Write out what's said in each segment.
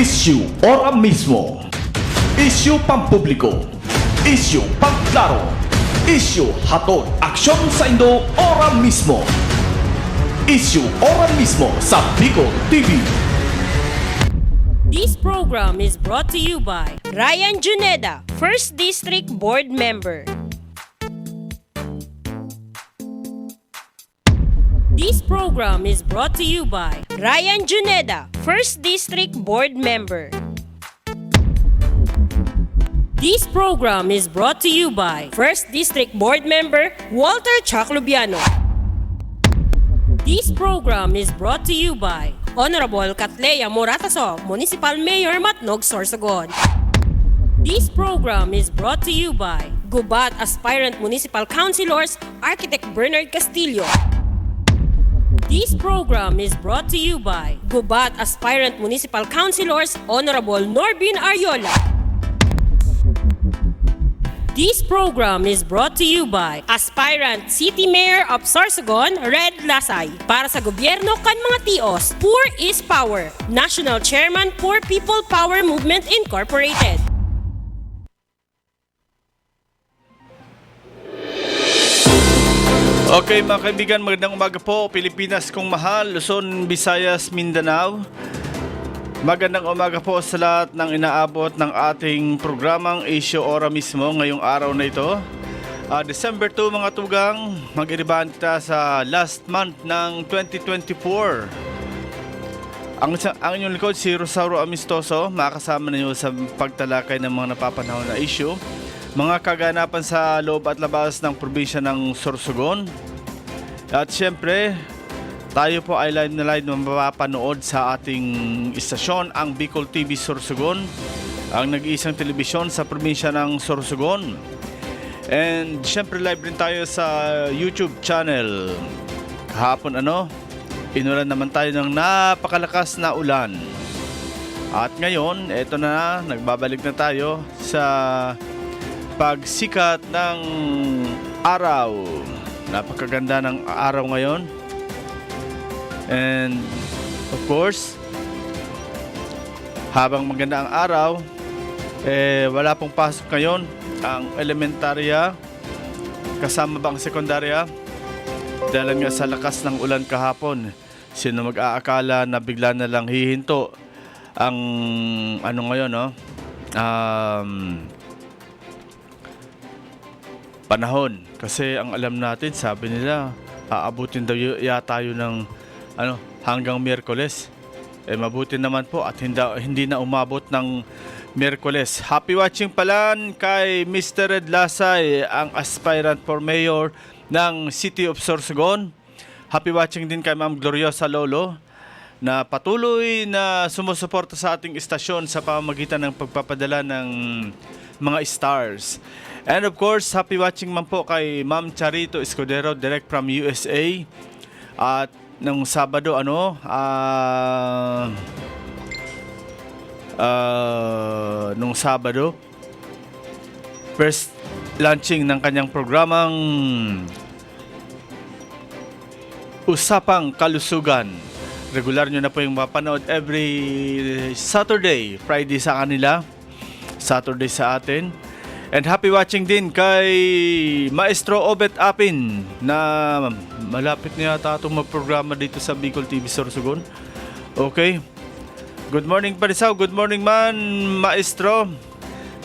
Issue ora mismo. Issue pampubliko. Issue pangklaro. Issue hatod aksyon sa Indo ora mismo. Issue ora mismo sa Bicol TV. This program is brought to you by Ryan Juneda, 1st District Board Member. This program is brought to you by Ryan Juneda, 1st District Board Member. This program is brought to you by 1st District Board Member Walter Chaclubiano. This program is brought to you by Honorable Katleya Morataso, Municipal Mayor Matnog, Sorsogon. This program is brought to you by Gubat Aspirant Municipal Councilors Architect Bernard Castillo. This program is brought to you by Gubat Aspirant Municipal Councilors Honorable Norbin Ariola. This program is brought to you by Aspirant City Mayor of Sorsogon, Red Lasay. Para sa gobyerno kan mga tios, Poor is Power. National Chairman, Poor People Power Movement Incorporated. Okay mga kaibigan, magandang umaga po. Pilipinas kong mahal, Luzon, Visayas, Mindanao. Magandang umaga po sa lahat ng inaabot ng ating programang Issue Ora mismo ngayong araw na ito. December 2 mga tugang, mag-iribahan kita sa last month ng 2024. Ang inyong likod si Rosauro Amistoso, makasama ninyo sa pagtalakay ng mga napapanahon na issue, mga kaganapan sa loob at labas ng probinsya ng Sorsogon. At syempre, tayo po ay live na live na mapapanood sa ating istasyon, ang Bicol TV Sorsogon, ang nag-iisang telebisyon sa probinsya ng Sorsogon. And syempre live rin tayo sa YouTube channel. Kahapon inulan naman tayo ng napakalakas na ulan. At ngayon, eto na, nagbabalik na tayo sa pagsikat ng araw. Napakaganda ng araw ngayon. And of course, habang maganda ang araw, wala pong pasok ngayon ang elementarya kasama bang sekundarya dahil nga sa lakas ng ulan kahapon. Sino mag-aakala na bigla na lang hihinto ang panahon, kasi ang alam natin, sabi nila aabutin daw yata yun ng hanggang Miyerkules. Mabuti naman po at hindi na umabot ng Miyerkules. Happy watching pala kay Mr. Red Lasay, ang aspirant for mayor ng City of Sorsogon. Happy watching din kay Ma'am Gloriosa Lolo na patuloy na sumusuporta sa ating istasyon sa pamamagitan ng pagpapadala ng mga stars. And of course, happy watching man po kay Ma'am Charito Escudero direct from USA. At nung Sabado, nung Sabado, first launching ng kanyang programang Usapang Kalusugan. Regular nyo na po yung mapanood every Saturday, Friday sa kanila, Saturday sa atin. And happy watching din kay Maestro Obet Apin na malapit na yata itong magprograma dito sa Bicol TV Sorsogon. Okay. Good morning Parisaw, good morning man Maestro.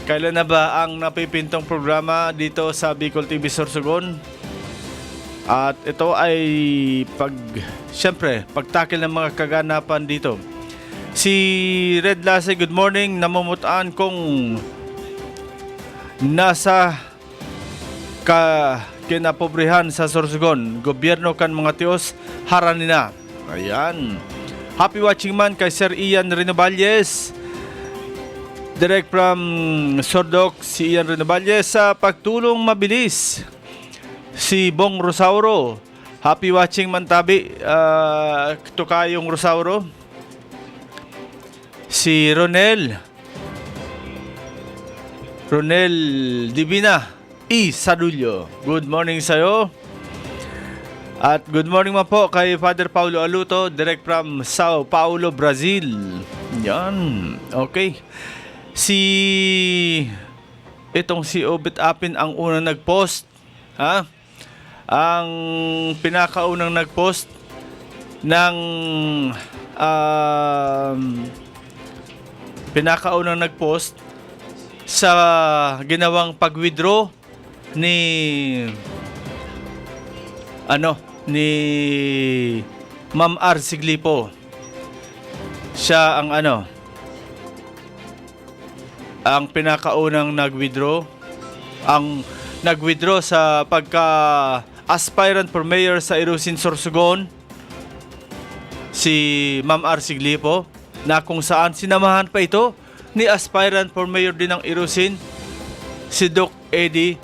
Kailan na ba ang napipintong programa dito sa Bicol TV Sorsogon? At ito ay pagtakil ng mga kaganapan dito. Si Red Lasay, good morning. Namumutaan kung nasa kinapobrihan sa Sorsogon, gobyerno kan mga tios haranina. Ayan. Happy watching man kay Sir Ian Renovalles direct from Sordok, si Ian Renovalles sa pagtulong mabilis. Si Bong Rosauro, happy watching man tabi, tukayong Rosauro. Si Ronel Divina Sadulyo, good morning sa'yo. At good morning man po kay Father Paulo Aluto, direct from Sao Paulo, Brazil. Yan. Okay. Itong si Obit Apin ang unang nag-post. Ha? Ang pinakaunang nag-post ng sa ginawang pag-withdraw ni Ma'am R. Siglipo. Siya ang ang pinakaunang nag-withdraw sa pagka aspirant for mayor sa Irusin, Sorsogon, si Ma'am R. Siglipo, na kung saan sinamahan pa ito ni aspirant for mayor din ng Irusin, si Doc Eddie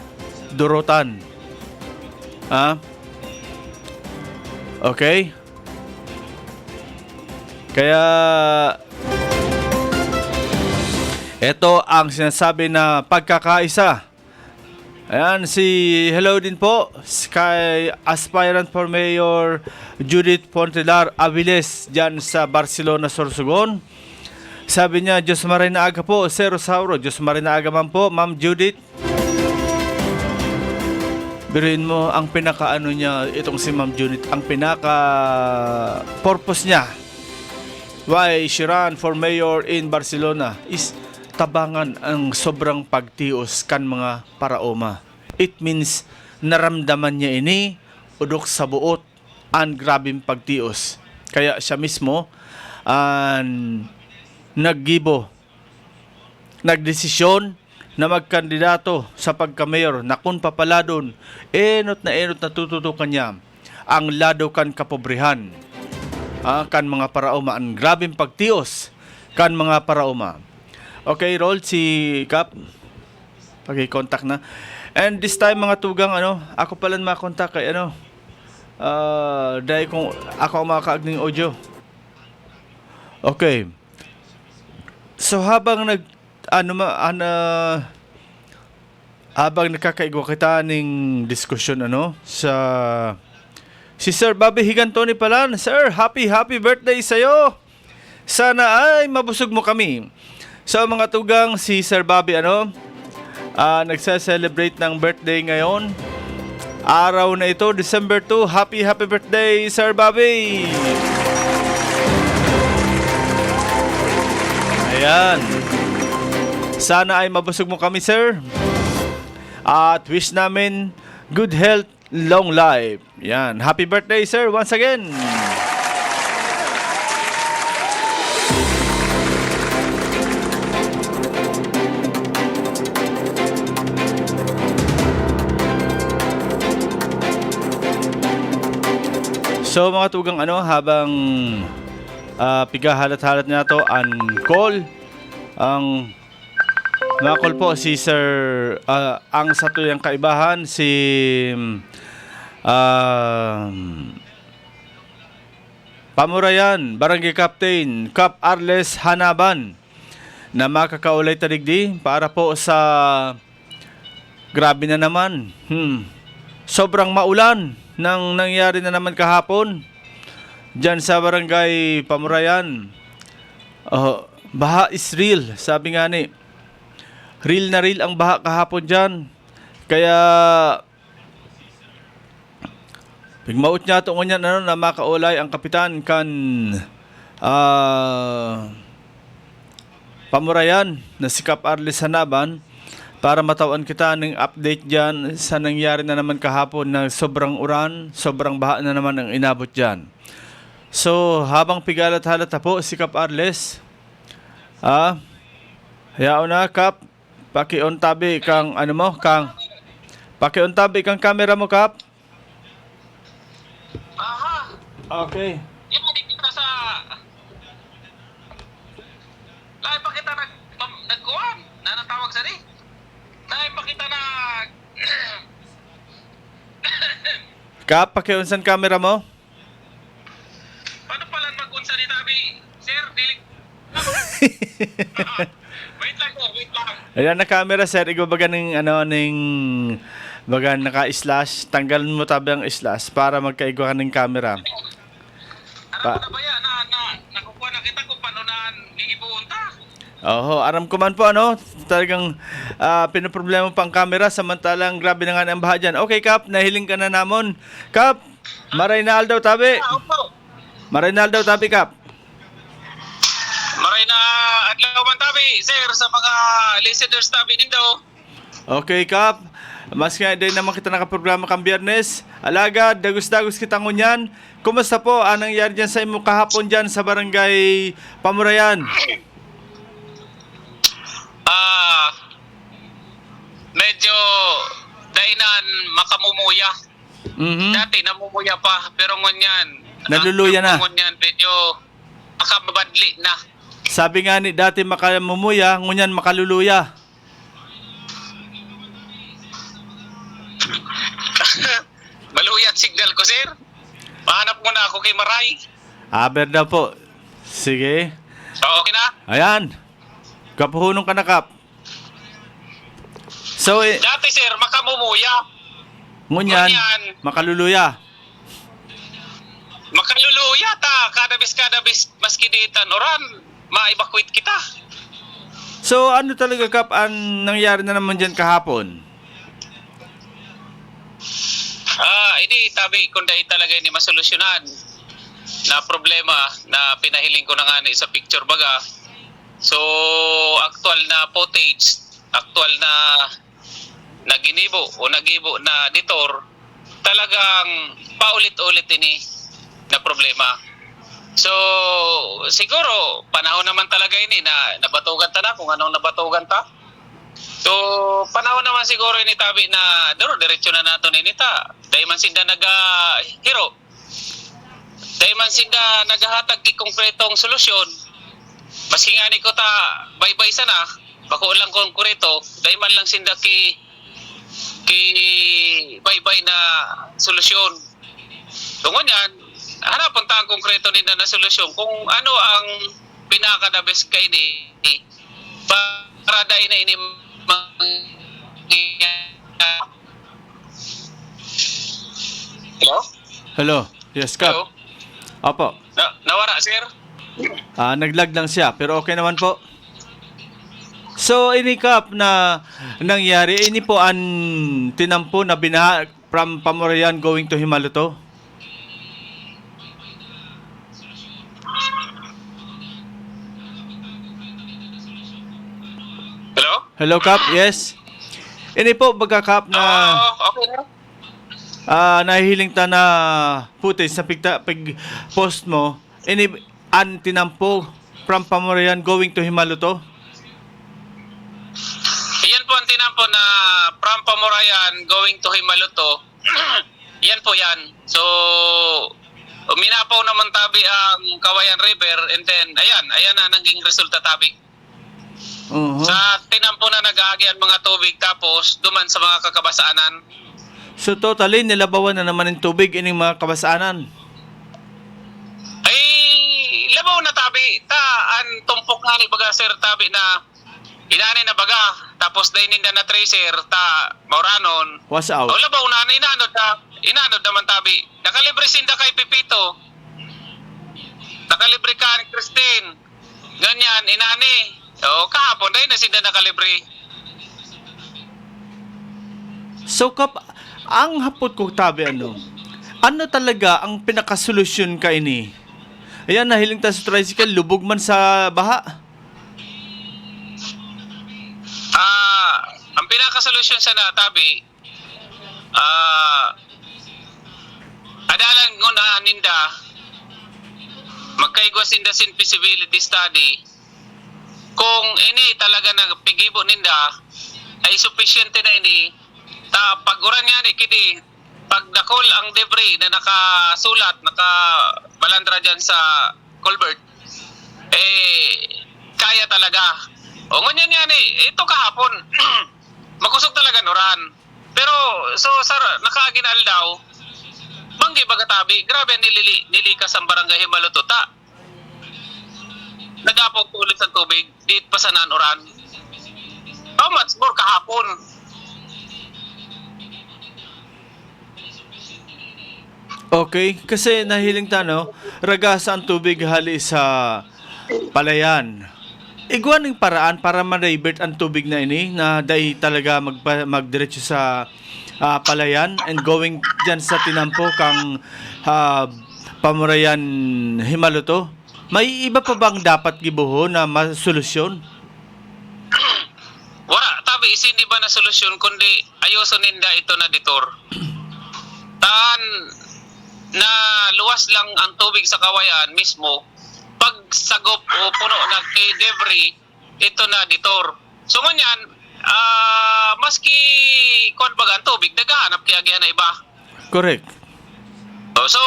Dorotan. Okay? Kaya ito ang sinasabi na pagkakaisa. Ayan, hello din po kay aspirant for mayor Judith Pontelar Aviles dyan sa Barcelona, Sorsogon. Sabi niya, Diyos maray na aga po, Sir Rosauro. Diyos maray na aga man po, Ma'am Judith. Biruin mo, ang niya, itong si Ma'am Judith, ang purpose niya, why she ran for mayor in Barcelona, is tabangan ang sobrang pagtios kan mga paraoma. It means naramdaman niya ini udok sa buot ang grabing pagtios. Kaya siya mismo nagdesisyon na magkandidato sa pagka-mayor na kung papaladon, enot na tututukan niya ang lado kan kapobrihan. Kan mga paraoma, ang grabing pagtios kan mga paraoma. Okay, roll si Kap. Pag-contact na. And this time mga tugang, ako pala makontak kay dahil kung ako makakaagning audio. Okay. So habang habang nakakaigwa kita ng diskusyon sa si Sir Bobby Higantoni pala. Sir, happy birthday sa'yo. Sana ay mabusog mo kami. So mga tugang, si Sir Bobby nagse-celebrate ng birthday ngayon. Araw na ito, December 2. Happy birthday, Sir Bobby. Ayan. Sana ay mabusog mo kami, sir. At wish namin good health, long life. Yan. Happy birthday, sir, once again. So mga tugang habang pigahalat-halat na to ang call po si Sir ang sa tuyang kaibahan si Pamurayan Barangay Captain Cap Arles Hanaban na makakaulay tadigdi para po sa grabe na naman sobrang maulan nang nangyari na naman kahapon dyan sa Barangay Pamurayan. Baha is real, sabi nga ni. Real na real ang baha kahapon dyan. Kaya pigmaot niya ito ngunyan na makaulay ang kapitan kan Pamurayan na si Cap Arles Hanaban para matawan kita ng update dyan sa nangyari na naman kahapon na sobrang uran, sobrang baha na naman ang inabot dyan. So, habang pigalat-halat na po si Cap Arles, hayaan na, Cap, paki-on-tabi kang paki-on-tabi kang camera mo, Cap. Aha. Okay. Yung hindi kita sa lahat pa kita nagkuhan na natawag sa ni. Lahat pa kita Cap, paki-on-san camera mo. Paano pala mag-unsa ni Tabi? Sir, dilig. Wait lang. Ayan na camera, sir. Igo baga ng Baga naka-slash, tanggalin mo tabi ang slash para magkaigwa ka ng camera. Aram ko na ba yan na nakukuha na kita kung paano na iibuunta? Oho, aram ko man po ano, talagang pinoproblema pang camera samantalang grabe na nga ang baha dyan. Okay, Kap, nahiling ka na namon. Kap, maray na aldaw tabi. Opo. Maray na aldaw tabi, Kap. Maray na adlaw man tabi, sir, sa mga listeners tabi nindo. Okay, Kap. Mas nga din naman kita nakaprograma kang Biyernes. Alagad, dagos-dagos kita ngunyan. Kumusta po? Anong nangyari dyan sa imo kahapon dyan sa barangay Pamurayan? Medyo dainan makamumuya. Dati namumuya pa, pero ngunyan Naluluya na. Ngunyan medyo makabadli na. Sabi nga ni dati makamumuya, ngunyan makaluluya. Maluyat signal ko, sir. Mahanap muna ako kay Maray. Aber daw po. Sige. Okay na? Ayan. Kapuhunong ka na, Kap. So, Dati, sir, makamumuya. ngunyan, Ngunyan. makaluluya. Makaluluya ta. Kadabis maski ditan oran. Maibakwit kita. So, ano talaga, Kap, ang nangyari na naman dyan kahapon? Ini tabi kung dahil talaga ini masolusyonan na problema na pinahiling ko na nga ni sa picture baga. So, actual na footage, actual na naginibo o nagibo na editor, talagang paulit-ulit ini na problema. So, siguro, panahon naman talaga ini na nabatugan ta na kung anong nabatugan ta. So, panahon naman siguro ini tabi na diretso na nato ni nita. Dahil man sinda hiro. Dahil man sinda nagahatag ki konkretong solusyon. Maski nga ni ko ta baybay sana, bako lang konkreto, dahil man lang sinda ki baybay na solusyon. Tungon yan, hanapon ta ang konkreto nila na solusyon kung ano ang pinaka-the-best kay ni para dahil na ini Hello? Hello? Yes, Kap. Hello? Opo. Nawara, sir? Naglag lang siya, pero okay naman po. So, ini, Kap, na nangyari, ini po ang tinampo na binaha from Pamurayan going to Himaluto? Hello? Hello, Kap? Yes? Ini po, baga, Kap, na Okay na. nahihiling ta na footage sa post mo, ini ang tinampo from Pamurayan going to Himaluto? Yan po ang tinampo na from Pamurayan going to Himaluto. Yan po yan. So, minapaw naman tabi ang Kawayan River and then, ayan na naging resulta tabi. Uh-huh. Sa tinampo na nag-aagi ang mga tubig tapos duman sa mga kakabasaanan. So, totally, nilabawan na naman ng tubig ining mga kabasaanan. Ay, labaw na tabi. An tumpok nga ni baga sir tabi na inani na baga. Tapos dahil ninda na tracer ta mauranon. Was out. O labaw na inanod naman tabi. Nakalibre sinda kay Pipito. Nakalibre ka ni Christine. Ganyan, inani. O kahapon dahil na sinda nakalibre. So, Kap, ang hapot ko tabi, ano talaga ang pinakasolusyon ka ini? Ayan, nahiling ta sa tricycle, lubog man sa baha. Ang pinakasolusyon sa natabi, adalan ko na ninda, magkaigwas ninda sin feasibility study, kung ini talaga nagpigibo ninda, ay sufficiente na ini, paguran nga ni, kiti, pagdakol ang debris na nakasulat, nakabalandra dyan sa culvert, kaya talaga. O ngunyan yan ito kahapon, makusog talaga nuran. Pero, so, sir, nakaginal daw, manggi bagatabi, grabe nilikas ang barangay Himaluto, nagapog ulit sa tubig, di pa sa nanuran. How much more kahapon? Okay, kasi nahiling tano, ragasa ang tubig hali sa palayan. Igwan ng paraan para ma-divert ang tubig na ini na dahil talaga magdiretso sa palayan and going dyan sa tinampo kang pamurayan Himaluto. May iba pa bang dapat gibuho na masolusyon? Wala, tabi, isin di ba na solusyon, kundi ayoso ninda ito na ditor. Tan na luwas lang ang tubig sa kawayan mismo, pag sagop o puno na kay debris, ito na ditor. So ngunyan, maski kon baga ang tubig, nagahanap kay agyan na iba. Correct. So,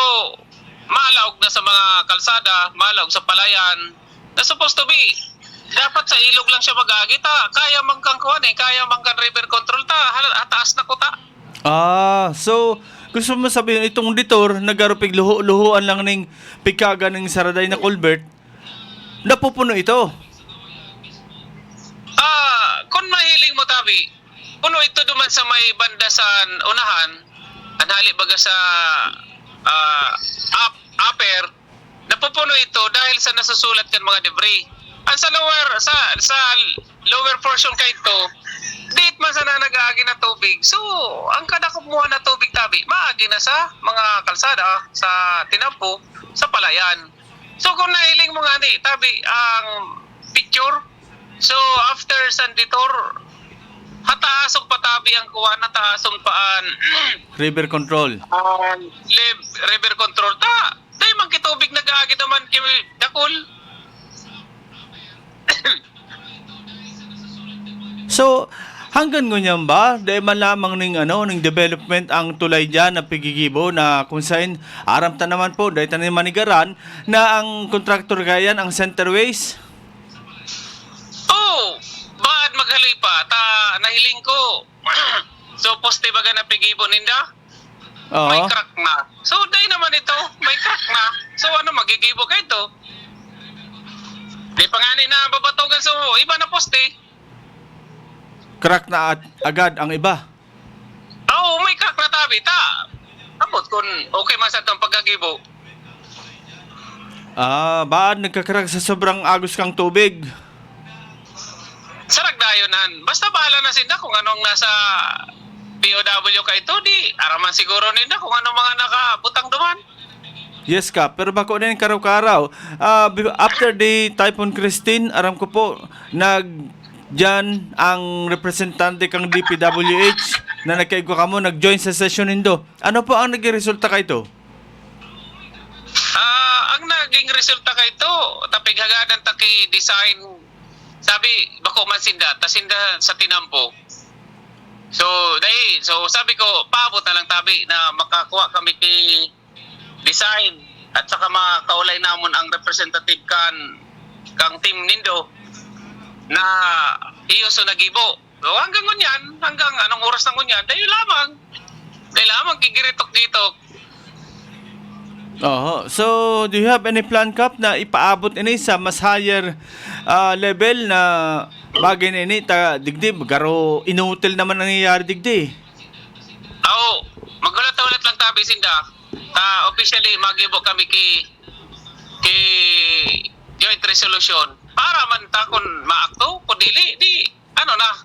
malaog na sa mga kalsada, malaog sa palayan, na supposed to be, dapat sa ilog lang siya mag-agi, kaya man kang kuhan kaya man kang river control taas na kuta. So, gusto mo sabihin itong ditor, nagarupig luho-luhuan lang ng pikaga ng saraday na culvert, napupuno ito. Kung mahiling mo tabi, puno ito duman sa may banda sa unahan, anhali baga sa upper, napupuno ito dahil sa nasusulat kan mga debris. Ang sa lower portion kay ito, date man sa nag-aagi na tubig. So, ang kada kumuha na tubig tabi, maagi na sa mga kalsada, sa tinampo, sa palayan. So, kung nahiling mo nga tabi, ang picture, so after sanditor, hataasong patabi ang kuha na taasong paan River control. river control dahil man kitubig nag-aagi naman dakol. So, hanggang ngunyan ba, dahil man lamang ng development ang tulay dyan na pigigibo na kung saan aram ta naman po, dahil tanin manigaran na ang kontraktor gayan ang Centerways? Baad maghaloy pa, nahiling ko. So, poste baga na pigibo ninda? May Oo. crack na. So, dahil naman ito, may crack na. So, ano, magigibo ka ito? Di pa nga na babatugan so, iba na poste. Crack na agad ang iba. May crack na tabi, Abot kung okay man sa itong pagkagibo. Baad nagkakrak sa sobrang agos kang tubig. Sarag dayonan. Basta bahala na sinda kung anong nasa POW ka ito, di araman siguro ninda kung anong mga nakabutang duman. Yes ka, pero bako na yung karaw-karaw. After the Typhoon Christine, aram ko po, dyan ang representante kang DPWH na nagkaigo ka mo, nag-join sa session nindo. Ano po ang naging resulta ka ito? Ang naging resulta ka ito, tapighagadan taki design, sabi, bako man sinda sa tinampo. So sabi ko, paabot na lang tabi na makakuha kami kay design at saka makaulay namon ang representative kang team nindo na iyo so nagibo. So hanggang ngunyan, hanggang anong oras na ngunyan, dahil lamang kigiritok dito. So, do you have any plan, Kap, na ipaabot ini sa mas higher level na bagay na ini, digdi, garo inutil naman nangyayari digdi. Magulat-ulat lang tabi sinda. Officially, magibo kami kay joint resolution. Para man ta kung maakto, kung dili, ano na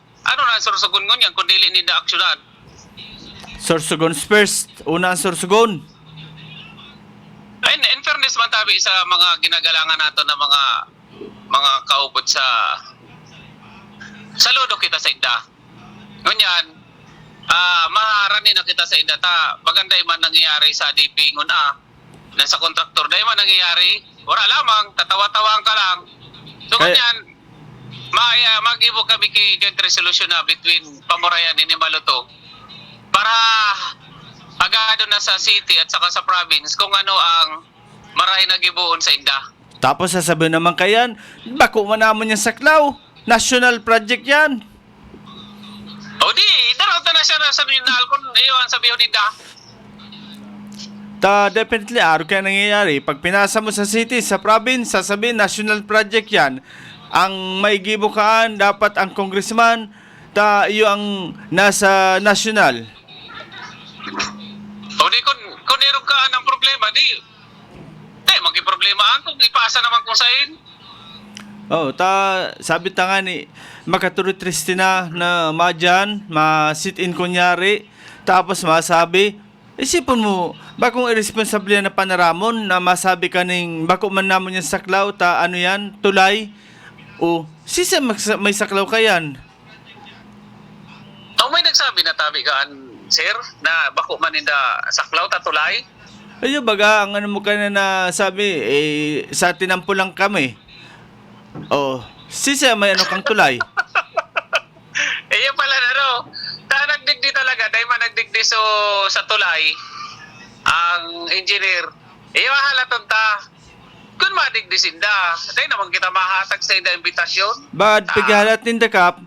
sursugon ngunyan, kung dili ninda aksyonan. Sorsogon first, una ang sorsogon. In fairness man tabi sa mga ginagalangan nato na mga kaupod sa lodo kita sa inda. Ngunyan, maharani na kita sa inda maganda man nangyayari sa DP nguna na sa kontraktor dahil man nangyayari, wala lamang, tatawa-tawang ka lang. So ngunyan, mag-ibo kami kay joint resolution na between Pamurayan ni Maluto para agado na sa city at saka sa province kung ano ang marahin na gibuon sa inda. Tapos sasabihin naman kayan, bako man naman yung saklaw. National project yan. Daraw ta na siya na sa nindal kung iyon sabihin ninda. Definitely, araw kaya nangyayari. Pag pinasa mo sa city, sa province, sasabihin, national project yan. Ang may gibukaan, dapat ang congressman, iyo ang nasa national. Kung nirog ka ng problema ang kung ipasa naman kung sain. Oh, sabi ta nga ni makaturitriste na madyan, ma-sit-in kunyari, tapos masabi, isipon mo, bakong irresponsable na panaramon na masabi ka ning bako man namon yung saklaw, ano yan, tulay, o sisa may saklaw ka yan. May nagsabi na tabi kaan, sir, na bako man inda saklaw tatulay. Ayo baga, ang ano mo ka na sabi, sa tinampo lang kami. Oh, sisa may ano kang tulay. Yan pala na no. Nagdigdi talaga, dahil man nagdigdi sa tulay, ang engineer, halaton ta, kung madigdi sinda, dahil naman kita mahatag sa inda imbitasyon. Bad pigalat ninda kap,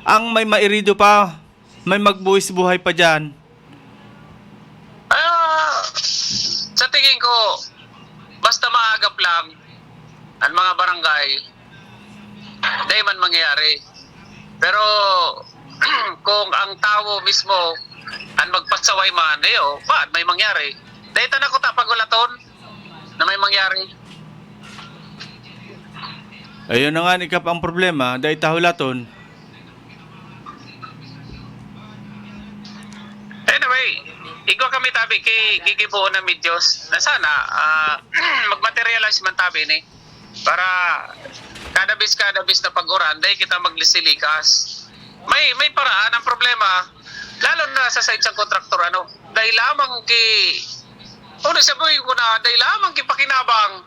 ang may mairido pa, may magbuwis buhay pa dyan. Sa tingin ko, basta maagap lang ang mga barangay, dahil man mangyayari. Pero kung ang tao mismo ang magpasaway man, ba't may mangyari? Dahil na ko tapagulaton na may mangyari. Ayun na nga ni kap ang problema, dahil tahulaton. Anyway, igwa kami tabi kay gigibuo na medyos na sana magmaterialize man tabi ni para kada bis na pag-uran dahil kita maglisilikas. May paraan. Ang problema, lalo na sa side sa kontraktor, dahil lamang sabihin ko na, dahil lamang pakinabang,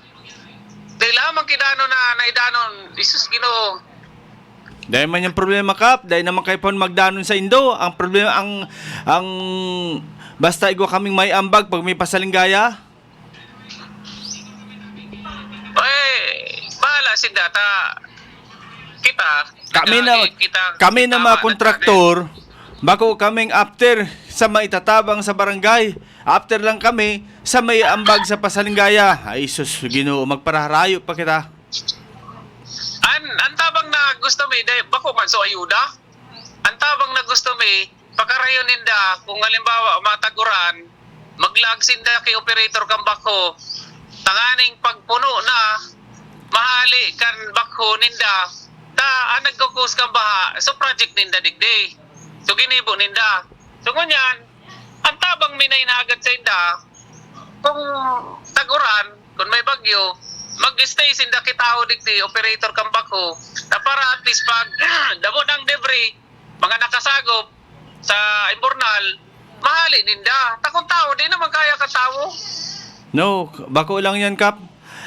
dahil lamang kidano na naidanon, Isus Ginoo. Dahil man yung problema kap, dahil naman kayo pon magdanon sa Indo, ang problema, ang basta igwa kaming may ambag pag may pasalinggaya. Bahala si data. Kami na mga kontraktor, bako kaming after sa maitatabang sa barangay, after lang kami sa may ambag sa pasalinggaya. Ay sus, Ginoo, magparaharayo pa kita. Ang tabang na gusto mi, bako man so ayuda. Ang tabang na gusto mi, pagkarayon ninda, kung halimbawa mataguran, maglagsinda kay operator kang bako, tanganing pagpuno na, mahali kan bako ninda, nagkukos kang baha, so project ninda digdi. So ginibo ninda. So ngunyan, ang tabang minainagad sa inda, kung taguran, kung may bagyo, mag-stay sinda kitao digdi, operator kang bako, na para at least pag damo ng debris, mga nakasagop sa imbornal, mahali ninda. Takong tao, di naman kaya katao. No, bako lang yan kap.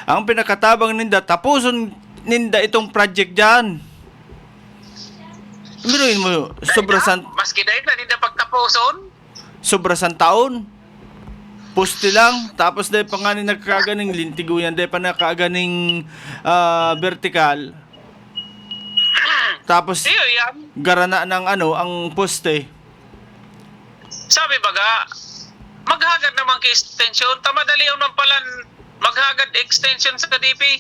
Ang pinakatabang ninda, tapuson ninda itong project dyan. Biruin mo, maski dahil na ninda pagtapuson, sobra san taon. Poste lang, tapos dahil pa nga nagkaganing lintiguyan, dahil pa nakaganing vertical. Tapos garana ng ang poste. Sabi baga, maghagad naman kay extension, tamadali ang nampalan maghagad extension sa KDP.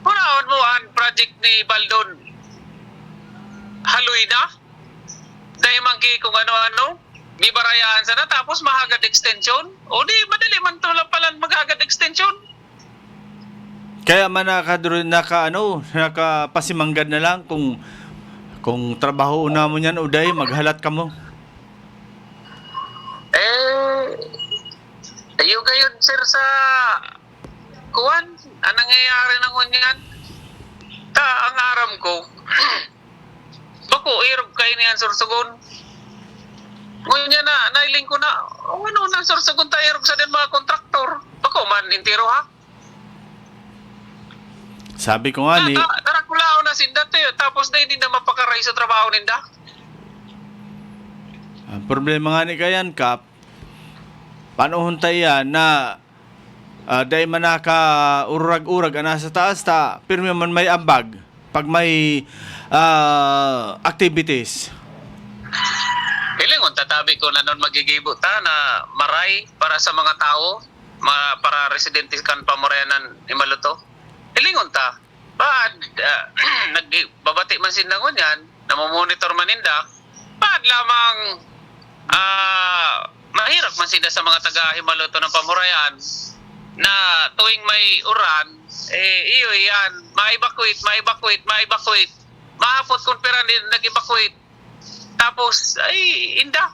Punaon mo ang project ni Baldon. Haloy na. Dahil mangki kung ano-ano. Di barayaan sana tapos mahagad extension. O di madali man tulad pala maghagad extension. Kaya man nakapasimanggad na lang kung trabaho una mo yan, uday, maghalat ka mo. Tayo gayon sir sa kuwan. Ang nangyayari ng unyan. Ang aram ko. Bako, irog kayo niyan sursugon. Ngunyan nailing ko na, nang sursugon tayo irog sa din mga kontraktor. Bako man, intiro ha? Sabi ko nga ni... Tarakulao na sinda tayo, tapos na hindi na mapakaray sa trabaho ninda. Ang problema nga ni kayan, Kap, panuhon tayo yan na dahil man naka urag-urag nasa taas pirmi man may ambag pag may activities. Hilingon tatabi ko na nun magigibo ta na maray para sa mga tao, para residente kan Pamoreanan Imaluto. Hilingon ta. Baad nagbabati man sindangon yan, namomonitor man ninda. Baad lamang mahirap man sila sa mga taga Himaluto ng Pamorean na tuwing may uran, iyo yan, ma-evacuate. Mahapot kung pera nag-evacuate. Tapos, ay, inda.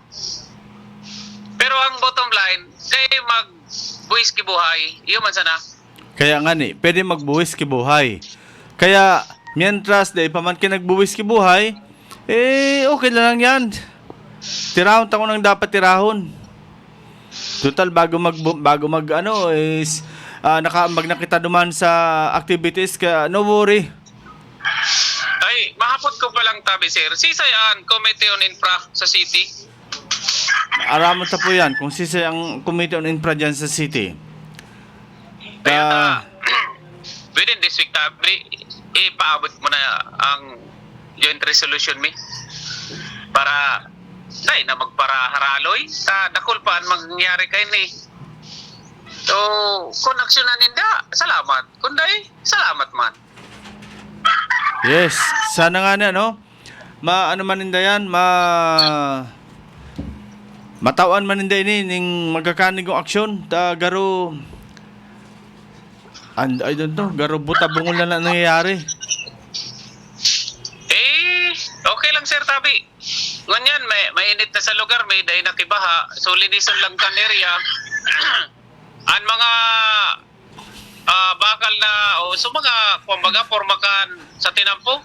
Pero ang bottom line, kaya mag-buwis kibuhay, iyo man sana. Kaya nga ni, pwede magbuwis kibuhay. Kaya, mientras de pamangkin nagbuwis kibuhay, okay lang yan. Tirahon tako nang dapat tirahon. Total, bago mag ano, is, nakita duman sa activities, kaya no worry. Ay, mahapot ko pa lang tabi, sir. Sisayaan, Committee on Infra sa city. Aramon ta po yan, kung sisay ang Committee on Infra dyan sa city. Kaya within this week, tabi, ipaabot mo na ang joint resolution mi para dahil na magparaharaloy sa dakulpaan mangyari kay ni. So, kung aksyonan ninda, salamat. Kung dahil, salamat man. Yes, sana nga na, no? Ano man ninda yan, matawan man ninda ini, ning magkakanig yung aksyon, garo, I don't know, garo buta-bungol na nangyayari. Okay lang, sir, tabi. Ganyan, mainit na sa lugar, may dahil nakibaha, so linisan lang kan area. Ang mga bakal na, so mga, kumbaga, formakan sa tinampo.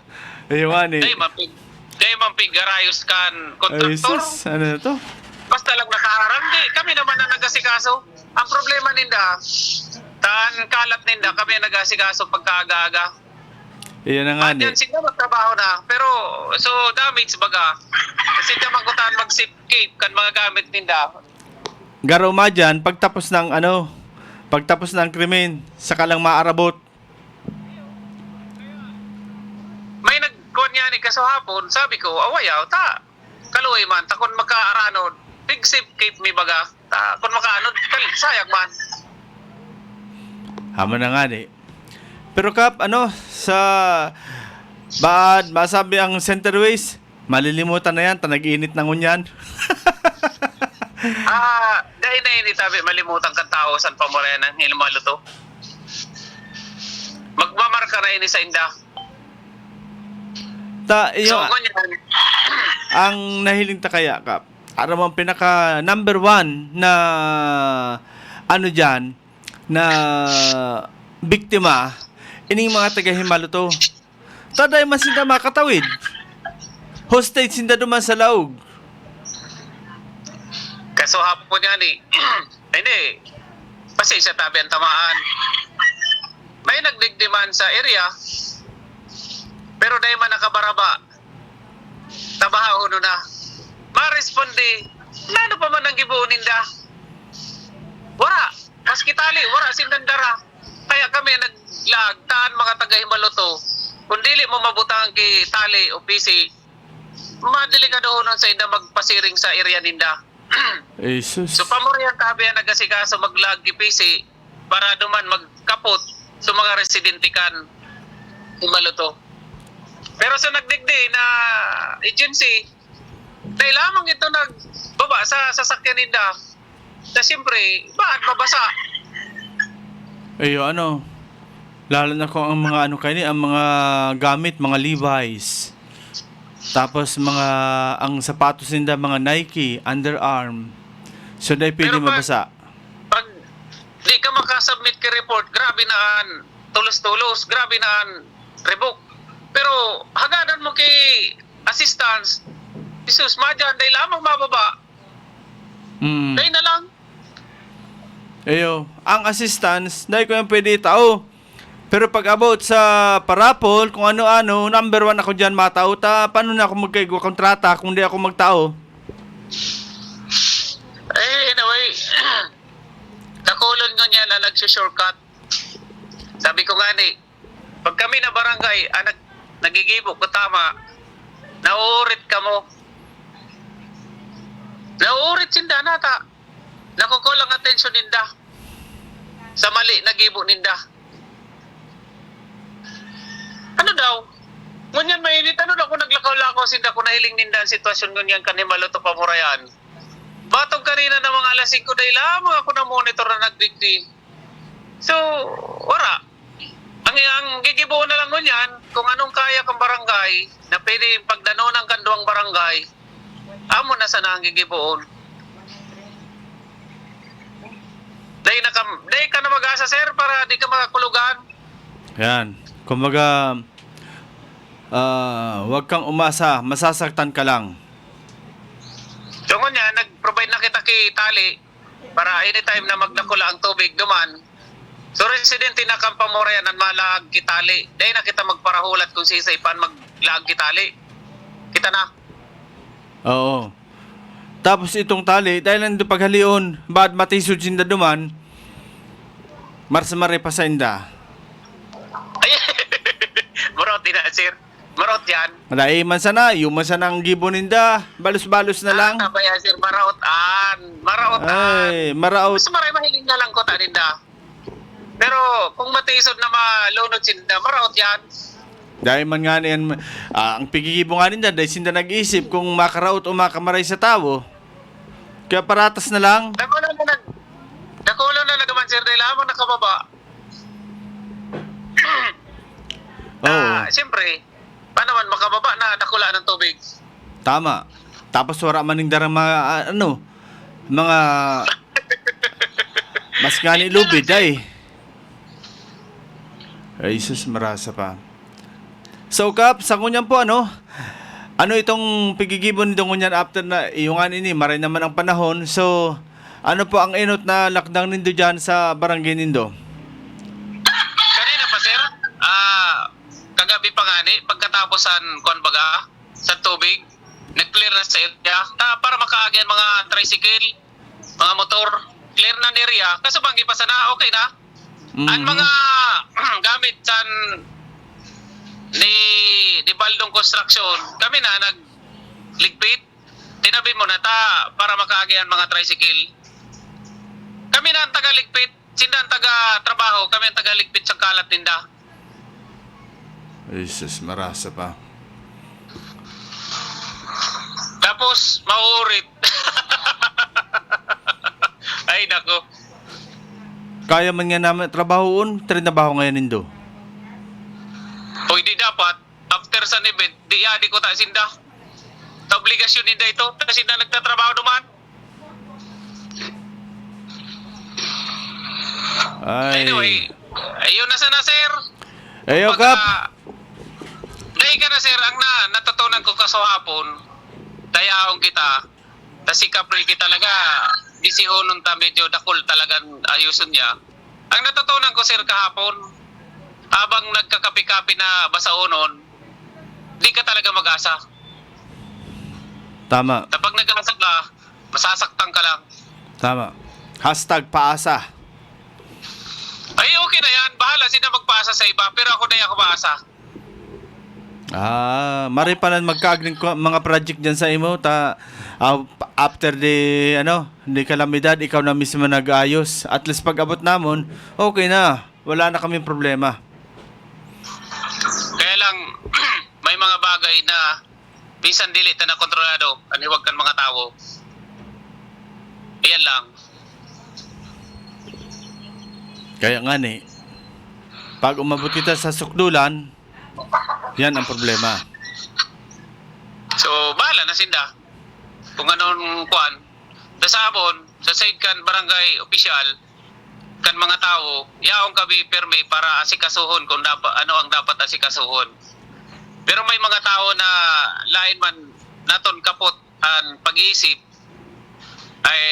Ayun, Dahil mampig garayos kan Ay, kontraktor. sus, ano na to? Basta lang nakaharang, di. Kami naman na nagasikaso. Ang problema ninda, tan kalat ninda, kami ang nagasikaso pagkaaga-aga. Iyan na nga At ni. yan, siguro trabaho na. Pero, so, damage baga. Kasi ka magkutaan mag-sipcape kan mga gamit ninda. Garuma dyan, pagtapos ng krimen, saka lang maarabot. May nagkuhan yan kaso hapon, sabi ko, awayaw, kaluoy man, kung magkaaranod, big sipcape mi baga, kung makaanod, sayang man. Hama na nga ni. Pero Kap, sa masabi ang Centerways, malilimutan na yan, nag-iinit ng unyan. Dahil na yun, tabi, malimutan kang tao saan pa mo rin ang hilmaluto. Magmamarka na yun sa inda. So, ganyan. Ang nahiling ta kaya, Kap, aram ang pinaka number 1 na dyan, na biktima, ining mga taga-himalo to. Taday man sinda makatawid. Hostage sinda duman sa laog. Kaso hapon yan hindi. Pasensya tabi ang tamaan. May nagdigdiman sa area, pero dahil man nakabaraba, tabaha uno na. Ma-responde, lalo pa man ang gibuunin da. Wara, maski tali, wara sindandara. Kaya kami naglagtaan mga taga-Himaloto. Kung dili mo mabutang ki tali o pisi, madelikado nun sa inda magpasiring sa area ninda. Jesus. So pamurihan tabi ang nagasikaso maglag ki pisi para duman magkapot sa mga residente kan Himaloto. Pero sa nagdigdi na agency, dahil lamang ito nagbaba sa sasakyan ninda, na siyempre, bakit mabasa? Ayo, lalo na kung ang mga ang mga gamit, mga Levi's. Tapos ang sapatos nila, mga Nike, Under Armour. So, dahil pwede mabasa. Pag di ka makasubmit ka report, grabe naan, tulos-tulos, grabe naan, revoke. Pero, hagadan mo kay assistance, Jesus, madyan, dahil lamang mababa. Dahil na lang. Ayo, ang assistance, dahil ko yung pwede tao. Pero pag about sa parapol, kung ano-ano, number 1 ako dyan matao, paano na ako magkaigo-kontrata kung di ako magtao? Anyway, nakulon ko niya na nagsushortcut. Sabi ko nga pag kami na barangay, nagigibok ko tama, nauurit ka mo. Nauurit sinda nata. Nakukulang atensyon ninda sa mali nagibo ninda. Ano daw? Ngunyan mainit, daw kung naglakaw-lakaw sinda kung nahiling ninda ang sitwasyon ngunyan kanimalo to pamurayan. Batog kanina na mga alas 5 dahil lamang ako na monitor na nagdigdi. So, wala. Ang gigibuo na lang nun yan, kung anong kaya kang barangay, na pwede pagdanonan kang duwang barangay, amo na sana ang gigibuon. Dahil ka na mag-asa, sir, para di ka makakulugan. Yan. Kumbaga, wag kang umasa, masasaktan ka lang. So nga, nag-provide na kita kay tali para anytime na magdakula ang tubig duman. So residente na kang pamorayan ang malag kitali. Dahil na kita magparahulat kung sisay pan maglaag kitali. Kita na. Oo. Tapos itong tali, dahil nandun paghalion, bad matisod sinda duman, marsamare pa sa inda. Ay, marot din na, sir. Marot yan. Malaiman sana, yuman sana ang gibo ninda, balos-balos na lang. Tabaya, sir. Maraotan. Ay, maraot. Mas maray mahiling na lang ko taninda. Pero kung matisod na malunod sinda, maraot yan. Dahil man nga yan, ang pigigibo nga ninda, dahil sinda nag-isip kung makaraot o makamaray sa tao. Kaya paratas na lang. Nakulo na nagaman, sir. Dahil lamang nakababa. Oo, Siyempre, paano man makababa na nakula ng tubig? tama. Tapos wala man ng darang mga, mga mas nga ni lubid ay. Ay, sus, marasa pa. So, Kap, sa kunyan po, ano itong pigigibon nito kunyan after na iyungan ini, maray naman ang panahon. So, ano po ang inot na lakdang nindo dyan sa barangay nindo? Kanina pa, sir. Kagabi pa nga ni, pagkatapusan, baga, sa tubig, nag-clear na sa area. Para makaagyan mga tricycle, mga motor, clear na area. Kaso banggi pa sana, okay na. Ang mga gamit san ni Baldong Construction, kami na nagligpit. Tinabi mo na para makaagyan mga tricycle. Kami na ang taga-ligpit, sinda ang taga-trabaho, kami ang taga-ligpit sa kalat ninda. Jesus, marasa pa. Tapos, mauurit. Ay, nako. Kaya man nga namin trabahoon, trinabaho ngayon nindo. Pwede dapat, after sa event, di ko ta sinda. Ta obligasyon ninda ito, ta sinda nagtatrabaho naman. Ay. Anyway, ayun na sana, sir. Ayo, Kap. Dahil ka na, sir, ang natutunan ko kasahapon, dayaong kita, si Capri kita talaga, disihonon ta medyo dakol talagang ayuson niya. Ang natutunan ko, sir, kahapon, habang nagkakapi-kapi na basaonon, di ka talaga mag-asa. Tama, Kapag nag-asa ka, masasaktan ka lang. tama. #paasa. Ay, okay na yan. Bahala sila magpaasa sa iba, pero ako na ako maasa. Mari pala magkaagning mga project dyan sa imo after the kalamidad, ikaw na mismo nag-ayos. At least pag abot namon, okay na. Wala na kaming problema. Kaya lang, may mga bagay na minsan dili na kontrolado. Aniwag kan mga tao. Ayan lang. Kaya nga pag umabot kita sa sukdulan, yan ang problema. So, bahala na sinda. Kung anong kuan. Sa sabon, sa side kan barangay official, kan mga tao, yaong kabi permi para asikasuhon kung ano ang dapat asikasuhon. Pero may mga tao na lain man naton kapot ang pag-iisip, ay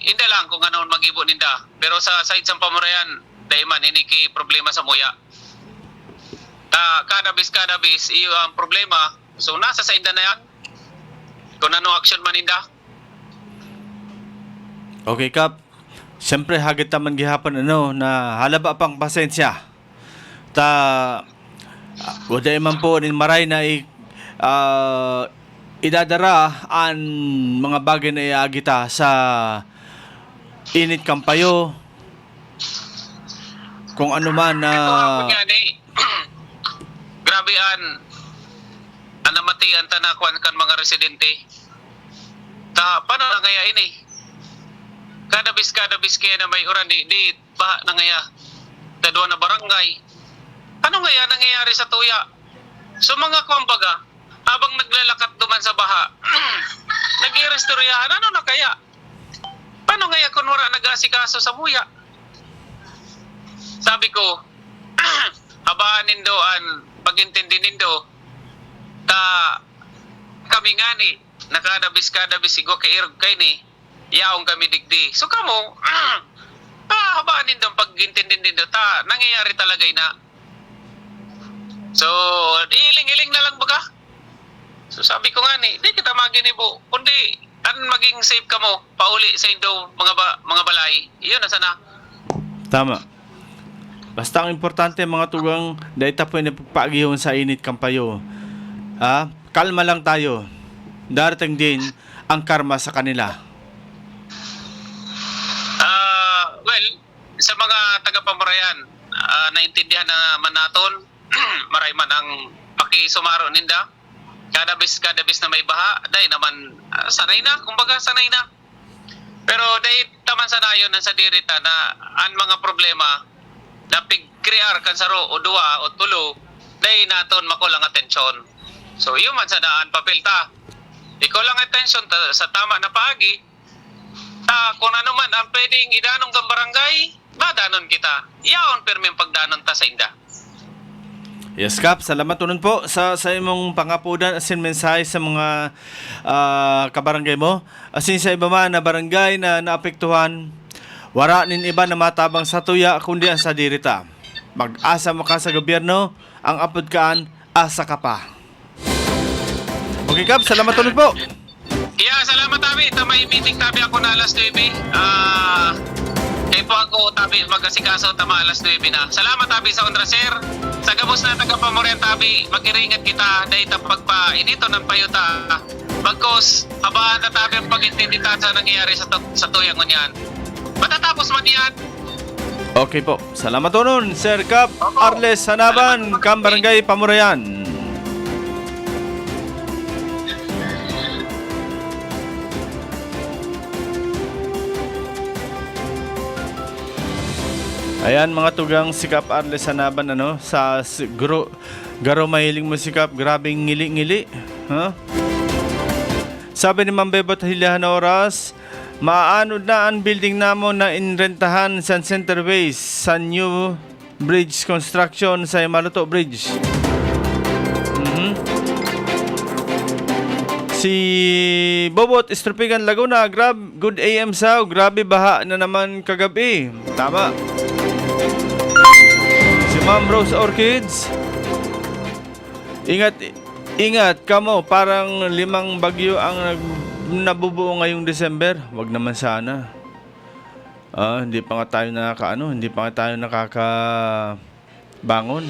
hindi lang kung ano mag-ibo ninda. Pero sa side sa pamurayan, dahil man iniki problema sa muya. Kadabis, iyo ang problema. So nasa side na yan. Kung ano action man ninda. Okay, Kap. Siyempre, hagit naman gihapon na halaba pang pasensya. Waday man po nin maray na idadara ang mga bagay na iagita sa init kampayo. Kung ano man na... Grabe ang namatian tanakuan kan mga residente. Paano na kaya ini? Kadabis kaya na may uran di baha na ngaya. apektado na barangay. Ano nga yan nangyayari sa tuya? So mga kumbaga, habang naglalakat duman sa baha, nag-irestoryahan, ano na kaya? Paano nga yan kung wala nag-asikaso sa buya? Sabi ko, habaan nindo an pagintindi nindo, kami nga ni, nakadabis sigwa kay irog kay ni, yaong kami digdi. So kamo, habaan nindo ang pagintindi nindo, nangyayari talaga na. So, iling-iling na lang baga. So sabi ko nga ni, di kita maginibo, kundi maging safe ka mo, pauli sa indo mga balay. Iyon na sana. Tama. Basta ang importante mga tugang, dahil tapo na pagpagihon sa init kampayo. Kalma lang tayo. Darating din ang karma sa kanila. Well, sa mga taga-pamarayan, naintindihan naman naton, maray man ang pakisumaro ninda. Kadabis na may baha, dahil naman sanay na, kumbaga sanay na. Pero dahil taman sanayon sa dirita na ang mga problema na pigkrear kan saro o dua o tulo, dahil naton makulang atensyon. So yun man sanaan papilta. Ikaw lang atensyon sa tama na paagi. Kung ano man ang pwedeng idanong kang barangay, badanon kita. Iyaon permi ang pagdanon ta sa inda. Yes, Kap. Salamat tunon po sa imong pangapudan asin mensahe sa mga kabarangay mo. Asin sa iba man na barangay na naapektuhan, wara nin iba na matabang sa tuya kundi ang sa dirita. Mag-asa mo ka sa gobyerno, ang apod kaan, asa ka pa. Okay, Kap. Salamat tunon po. Salamat tabi. May meeting tabi ako na alas 9. Kaya po ako tabi mag-asikaso tama alas 9 na. Salamat tabi sa Ondra Sir. Sa gabos na taga-Pamorian tabi, mag-iringat kita dahil pagpa-inito ng payuta. Bagkos, habaan na tabi ang pag-intindi sa nangyayari sa tuyang ngunyan. Matatapos man yan. Okay po. Salamat tunon, Sir Kap Arles Hanaban, Kambarangay Pamurayan. Ayan mga tugang sikap Arles Hanaban sa garo mahiling mo sikap, grabing ngili-ngili. Sabi ni Ma'am Bebot Hilahan Oras, maanod na ang building namo na inrentahan sa Centerways sa new bridge construction sa Maluto Bridge. Si Bobot Estropigan Laguna, good AM sao, grabe baha na naman kagabi. Tama. Si Ma'am Rose Orchids, ingat kamo, parang 5 bagyo ang nabubuo ngayong December. Wag naman sana. Hindi pa nga tayo nakakabangon.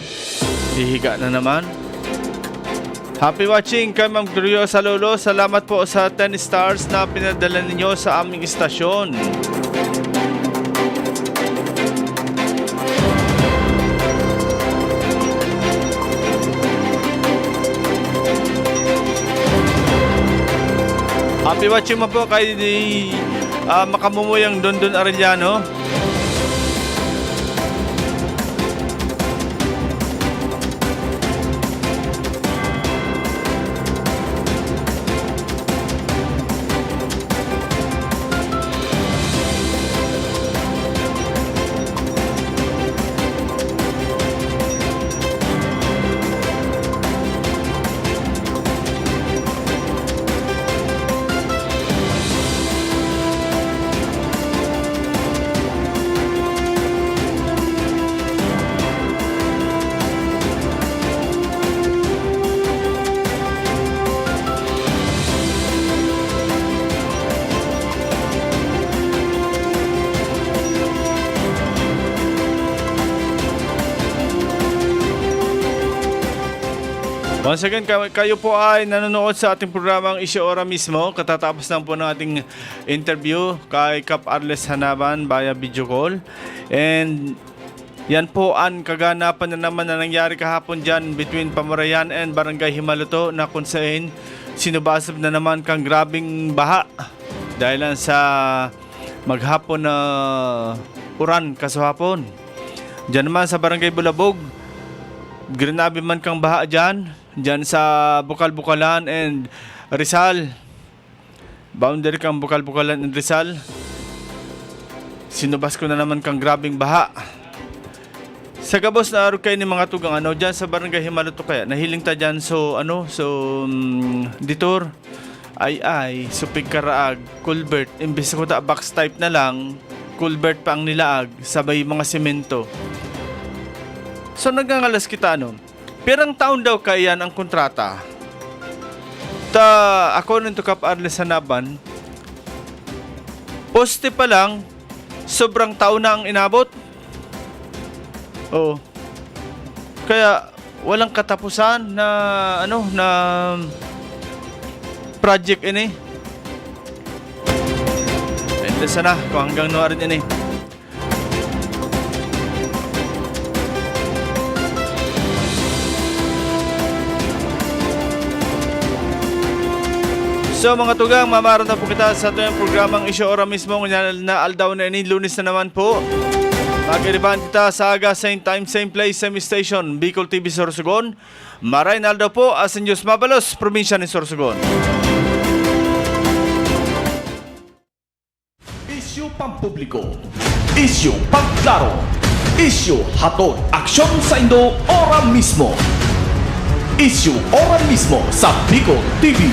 Hihiga na naman. Happy watching kay Ma'am Gloriosa Lolo. Salamat po sa 10 stars na pinadala ninyo sa aming istasyon. Happy watching mo po kay makamumuyang Dondon Arellano. Once again, kayo po ay nanonood sa ating programang Isyo Ora mismo. Katatapos lang po ng ating interview kay Kap Arles Hanaban via video call. And yan po ang kaganapan na naman na nangyari kahapon dyan between Pamarayan and Barangay Himaluto na kung saan sinubasab na naman kang grabing baha dahil lang sa maghapon na uran kasahapon. Diyan naman sa Barangay Bulabog, grinabe man kang baha dyan. Dyan sa Bukal-Bukalan and Rizal. Boundary kang Bukal-Bukalan and Rizal. Sinubas ko na naman kang grabing baha. Sa gabos na araw kayo ni mga tugang dyan sa Barangay Himaluto kaya. Nahiling ta dyan Ditor. Supig Karaag, Culvert. Imbes ko ta box type na lang, Culvert pa ang nilaag, sabay mga semento. So nagangalas kita Pirang taon daw kaya ang kontrata. Ako nito Kap Arles Hanaban, poste pa lang, sobrang taon na ang inabot. Oo. Kaya walang katapusan na project ini. Ito sana kung hanggang nuwarin ini. So mga tugang, mamaroon na po kita sa itong programang Isyo Ora mismo. Na aldaw na ini, Lunes na naman po. Mag-iriban kita sa aga, same time, same place, same station, Bicol TV Sorsogon. Maray na aldaw po, Asin Diyos Mabalos, probinsya ni Sorsogon. Isyu pampubliko, isyu pangklaro, isyu hatod aksyon sa Indo ora mismo. Isyu ora mismo sa Bicol TV.